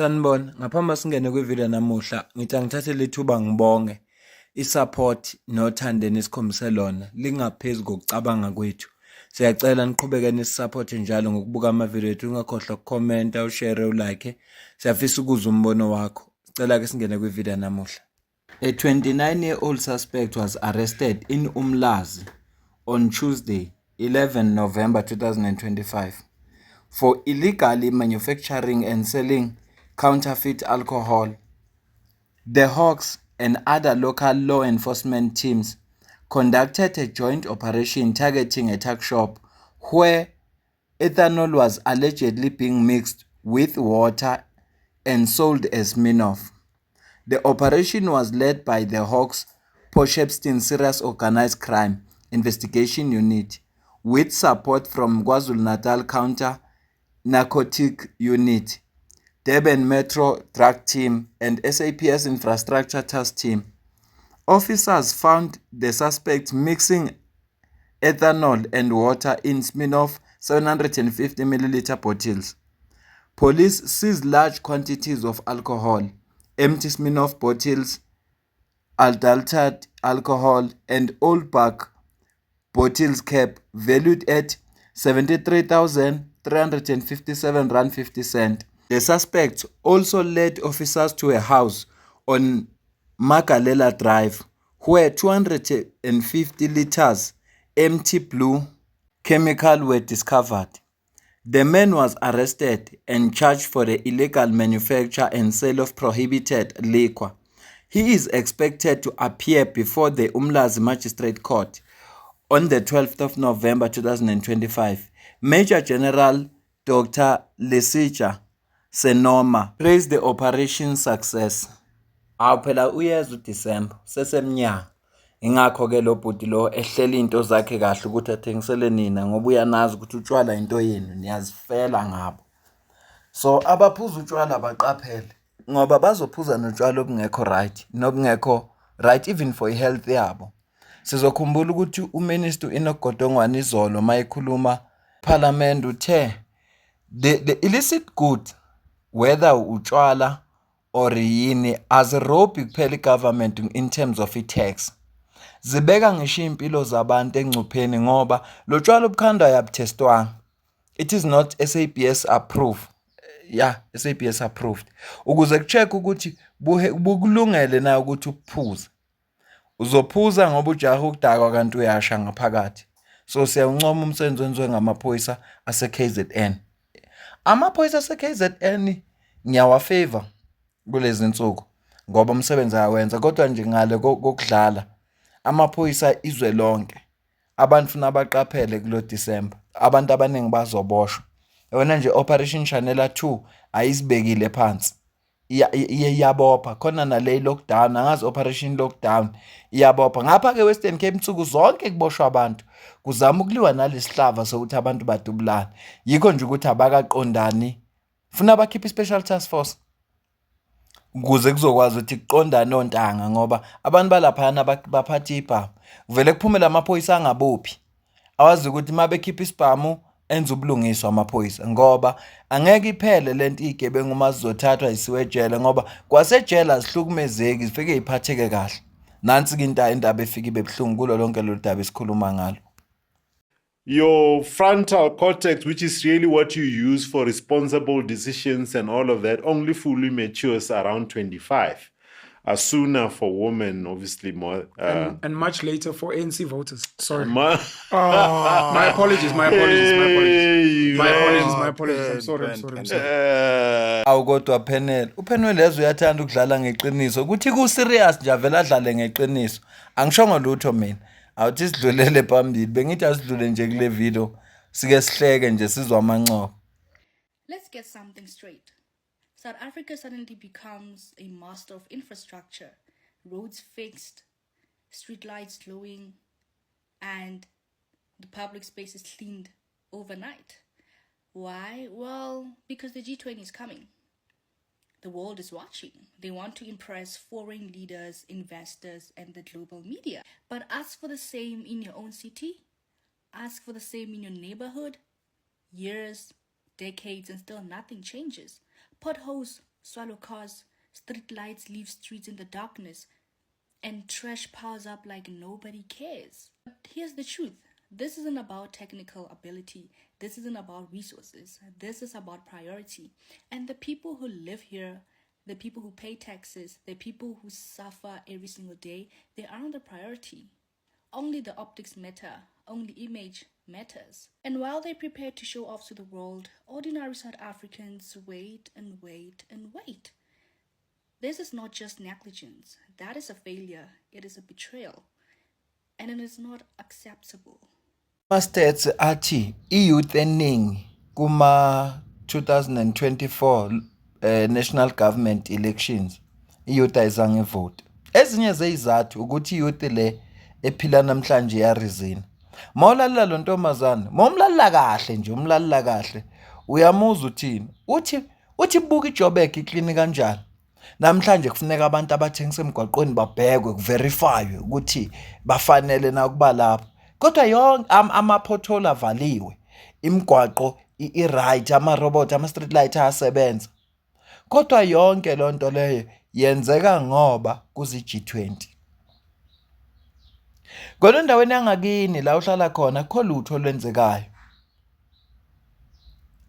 Sanibona, ngaphambi singene kwivideo namuhla, ngithi angithathe lithuba ngibonge i-support nothando nisikhombise lona lingaphezu kokucabanga kwethu. Siyacela niqhubeke nisiphote njalo ngokubuka amavidiyo ethu, ungakhohlwa ukukhomenta, ushare, ulike. Siyafisa ukuzwa umbono wakho. Sicela ke singene kwivideo namuhla. A 29-year-old suspect was arrested in Umlazi on Tuesday, 11 November 2025, for illegally manufacturing and selling counterfeit alcohol. The Hawks and other local law enforcement teams conducted a joint operation targeting a tuck shop where ethanol was allegedly being mixed with water and sold as Smirnoff. The operation was led by the Hawks Potchefstroom Serious Organized Crime Investigation Unit with support from KwaZulu-Natal Counter Narcotic Unit, Durban Metro Drug Team, and SAPS Infrastructure Task Team. Officers found the suspect mixing ethanol and water in Smirnoff 750ml bottles. Police seized large quantities of alcohol, empty Smirnoff bottles, adulterated alcohol, and old Buck bottles cap valued at 73,357 rand 50 cent. The suspect also led officers to a house on Magalela Drive where 250 liters empty blue chemical were discovered. The man was arrested and charged for the illegal manufacture and sale of prohibited liquor. He is expected to appear before the Umlazi Magistrate Court on the 12th of November 2025. Major General Dr. Lesija Senoma praised the operation's success. Phela uyeza uDisemba sesemnyaka. Ingakho ke lo bhuti lo ehlela into zakhe kahle ukuthi athengisele nina ngoba uyanazi ukuthi utshwala into yenu niyazifela ngabo. So abaphuza utshwala baqaphele ngoba bazophuza notshwala obungekho right, nobungekho right even for ihealth yabo. Sizokhumbula ukuthi uMinister Enoch Godongwana izolo mayekhuluma Parliament uthe the illicit good, whether utshwala or yini, azirobi kuphela igovernment in terms of i-tax. Zibeka ngisho impilo zabantu engcupheni ngoba lo tshwala obukhandwayo abutestwanga. It is not SAPS approved. SAPS approved. Ukuze kucheck ukuthi bukulungele na ukuthi ukuphuza. Uzophuza ngoba ujaha ukudakwa kanti uyasha ngaphakathi. So siyawuncoma umsebenzi wenziwe ngamaphoyisa ase-KZN. Amaphoyisa ase-KZN ngiyawafavor kulezi insuku ngoba umsebenzi ayawenza, kodwa nje ngale kokudlala amaphoyisa izwe lonke abantu funa baqaphele kulo December. Abantu abaningi bazoboshwa. Yona nje Operation Chanela 2 ayisibekile phansi. Iyabopha khona nale lockdown, angazi Operation Lockdown iyabopha. Ngapha ke Western Cape insuku zonke kuboshwa abantu. Kuzama ukuliwa nalesihlava sokuthi abantu badubulana. Yikho nje ukuthi abakaqondani. Funa bakhiphe special task force ukuze kuzokwazi ukuthi kuqondane ontanga ngoba abantu balaphana baphatha ibhamu. Kuvele kuphumela amaphoyisa angabophi. Awazi ukuthi mabekhipha isibhamu enza ubulungiswa amaphoyisa ngoba angeke iphele lento igebengu uma zizothathwa isiwe ejele ngoba kwasejele azihlukumezeki, zifike ziphatheke kahle. Nansi ke indaba efika ibebuhlungu kulo lonke lo daba esikhuluma ngalo. Your frontal cortex, which is really what you use for responsible decisions and all of that, only fully matures around 25. Sooner for women, obviously more. And much later for ANC voters. Sorry. My apologies. My apologies. I'm sorry. Awukodwa panel. Upanel lezo uyathanda ukudlala ngeqiniso. Ukuthi ku serious nje avela adlale ngeqiniso. Angishongo lutho mina. Awuthi sidlulele phambili. Bengithi asidlule nje kule video. Sike sihleke nje sizwa amancobo. Let's get something straight. South Africa suddenly becomes a master of infrastructure, roads fixed, streetlights glowing, and the public space is cleaned overnight. Why? Well, because the G20 is coming. The world is watching. They want to impress foreign leaders, investors, and the global media. But ask for the same in your own city. Ask for the same in your neighborhood. Years, decades, and still nothing changes. Potholes swallow cars, street lights leave streets in the darkness, and trash piles up like nobody cares. But here's the truth. This isn't about technical ability. This isn't about resources. This is about priority. And the people who live here, the people who pay taxes, the people who suffer every single day, they aren't the priority. Only the optics matter. Only image matters. And while they prepare to show off to the world, ordinary South Africans wait and wait and wait. This is not just negligence. That is a failure. It is a betrayal. And it is not acceptable. Ama-stats athi i-youth eningi kuma 2024 national government elections i-youth ayizange ivote. Ezinye zezizathu ukuthi i-youth le ephila namhlanje yarizina. Mawulalela lo ntombazane, mawumlalela kahle nje, umlalela kahle. Uyamuza uthini? Uthi buka iJoburg iklini kanjani. Namhlanje kufuneka abantu abathengisa emgwaqweni babhekwe, kuverifywe ukuthi bafanele na kuba lapho. Kodwa yonke ama-pothole avaliwe, imigwaqo i-right, ama-robot, ama-street light ayasebenza. Kodwa yonke lo nto leyo yenzeka ngoba kuzi-G20. Kodwa endaweni yangakini la uhlala khona kho lutho olwenzekayo.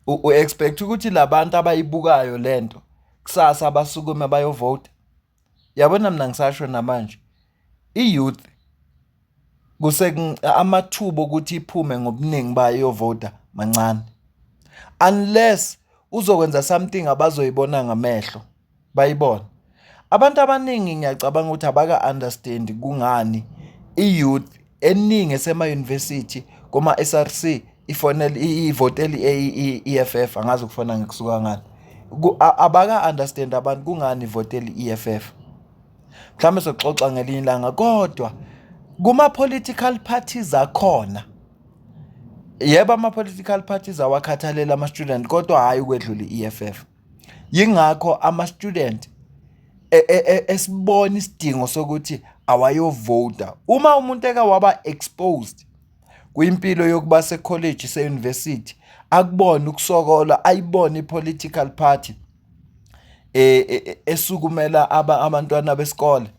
U-expect ukuthi labantu abayibukayo lento kusasa abasukume bayovota. Yabona mina ngisasho namanje i-youth amathuba ukuthi iphume ngobuningi bayovota mancane, unless uzokwenza something abazoyibona ngamehlo bayibona. Abantu abaningi ngiyacabanga ukuthi abaka understand kungani i-youth eningi esema-university koma SRC ivotela i-EFF, angazi ukufona ngikusuka ngani. Abaka understand abantu kungani ivotela i-EFF. Mhlawumbe soxoxa ngelinye ilanga, kodwa kuma-political parties akhona. Yebo, ama-political parties awakhathalela ama-student, kodwa hhayi ukwedlula i-EFF. Yingakho ama-student esibona isidingo sokuthi awayovota. Uma umuntu eka waba exposed kwimpilo yokuba se-college, se-university, akubona ukusokola, ayibona i-political party esukumela abantwana besikole.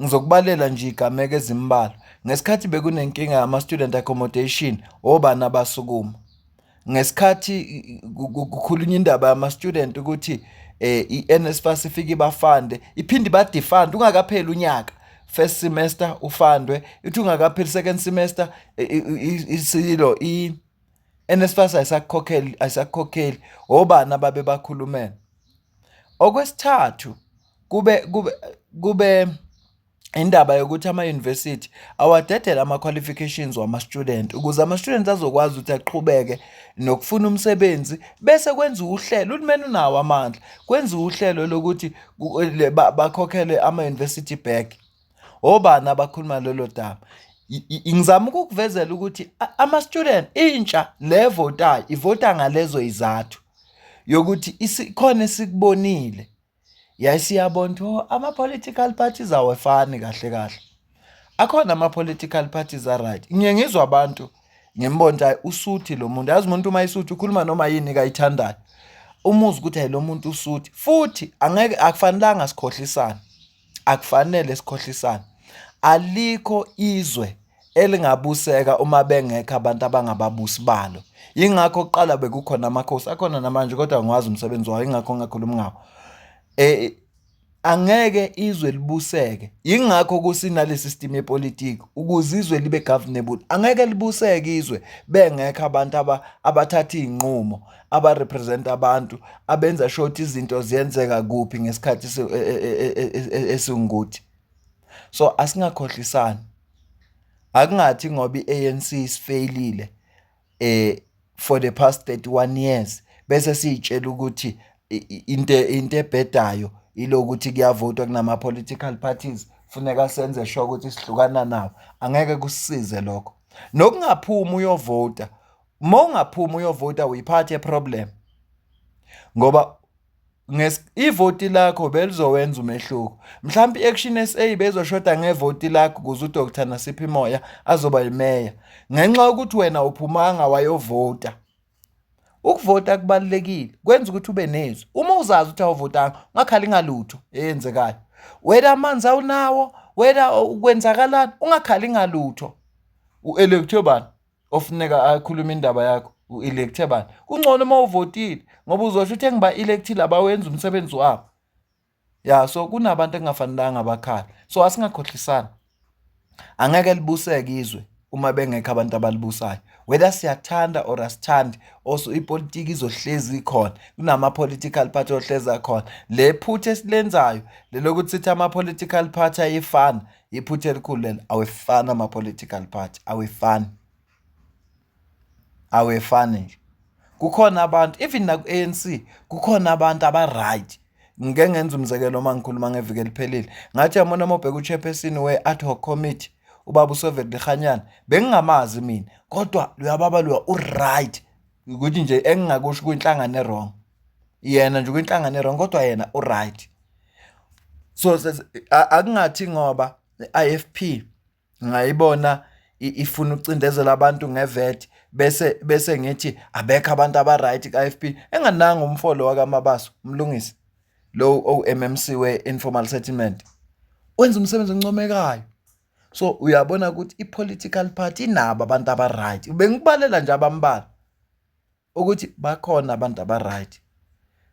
Ngizokubalela nje igameko ezimbalwa. Ngesikhathi bekunenkinga yama-student accommodation, obani abasukuma. Ngesikhathi kukhulunywa indaba yama-student ukuthi i-NSFAS ifike ibafande, iphinde ibadefande ungakapheli unyaka. First semester ufandwe, ithi ungakapheli second semester isilo i-NSFAS ayisakhokheli, obani ababe bakhulumene. Okwesithathu kube indaba yokuthi ama-university awadedela ama-qualifications wama-student ukuze ama-student azokwazi ukuthi aqhubeke nokufuna umsebenzi, bese kwenza uhlelo, uhulumeni unawo amandla, kwenza uhlelo lokuthi bakhokhele ama-university back. Obani abakhuluma lolo daba. Ngizama ukukuvezela ukuthi ama-student, intsha le votayo ivota ngalezo izathu yokuthi khona esikubonile. Siyabona ukuthi ama-political parties awefani kahle kahle. Akhona ama-political parties right. Ngiyengizwa abantu ngembona usuthi lo muntu. Yazi umuntu uma isuthi ukhuluma noma yini kayithandayo. Umuzi ukuthi hayi lo muntu usuthi. Futhi akufanelanga sikhohlisana. Akufanele sikhohlisana. Alikho izwe elingabuseka uma bengekho abantu abangababusi balo. Yingakho oqala bekukhona amakhosi, akhona namanje kodwa ngiwazi umsebenzi wayo, ingakho ngakhuluma ngawo. Angeke izwe libuseke. Yingakho kusinale system yepolitiki ukuze izwe libe governable. Angeke libuseke izwe bengekho abantu abathatha izinqumo, abarepresent abantu, abenza short izinto ziyenzeka kuphi ngesikhathi esingukuthi. So asingakhohlisana. Akungathi ngoba i-ANC isifailile for the past 31 years bese siyitshela ukuthi into ebhedayo ilokuthi kuyavotwa kunama political parties, funeka senze sure ukuthi sihlukana nawo. Angeke kusisize lokho. Nokungaphuma uyovota. Mongaphuma uyovota uyiphathe iproblem. Ngoba ivoti lakho belizowenza umehluko. Mhlawumbe i-Action SA bezoshoda ngevoti lakho kuze uDr Nasiphi Moya azoba yimeya. Ngenxa ukuthi wena uphumanga wayovota. ukuvota kubalulekile kwenza ukuthi ube nezwi. Uma uzazi ukuthi awuvotanga ungakhali ngalutho eyenzekayo, whether amanzi awunawo, whether ukwenzakalani, ungakhali ngalutho. U-electwe bani ofuneka akhuluma indaba yakho, u-electwe bani. Kungcono uma uvotile ngoba uzosho ukuthi engiba-electile abawenza umsebenzi wabo. Ya, so kunabantu engafanelanga abakhali. So asingakhohlisana. Angeke libuseke izwe uma bengekho abantu abalibusayo. Whether siyathanda or asithandi, also ipolitiki izohlezi ikhona. Kunama-political party ohlezi akhona. Le phutha esilenzayo, lelokuthi sithi ama-political party ayifana, iphutha elikhulu lelo. Awefani ama-political party, awefani. Awefani nje. Kukhona abantu, even naku-ANC, kukhona abantu aba-right. Ngike ngenza umzekelo uma ngikhuluma ngeviki eliphelile. Ngathi yabona uma ubheka uchairperson we-ad hoc committee, ubaba uSoveti Likhanyana, bengingamazi mina, kodwa uyababa lo u-right. Ukuthi nje engingakusho kwinhlangano e-wrong. Yena nje kwinhlangano e-wrong, kodwa yena u-right. So akungathi ngoba i-IFP ngayibona ifuna ukucindezela abantu ngevet bese ngithi abekho abantu aba-right ka-IFP. Engananga umfolo wakamabaso, umlungisi lo o-MMC we-informal settlement, wenza umsebenzi oncomekayo. So uyabona ukuthi i-political party inabo abantu aba-right. Bengikubalela nje abambala ukuthi bakhona abantu aba-right.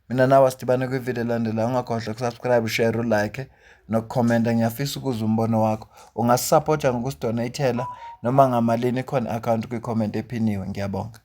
Mina nawe sidibane kwivideo elandelayo. Ungakhohlwa ukusubscribe, share, ulike nokukhomenta. Ngiyafisa ukuzwa umbono wakho. Ungasupporta ngokusidonatela noma ngamalini, ikhona account kwi-comment ephiniwe. Ngiyabonga.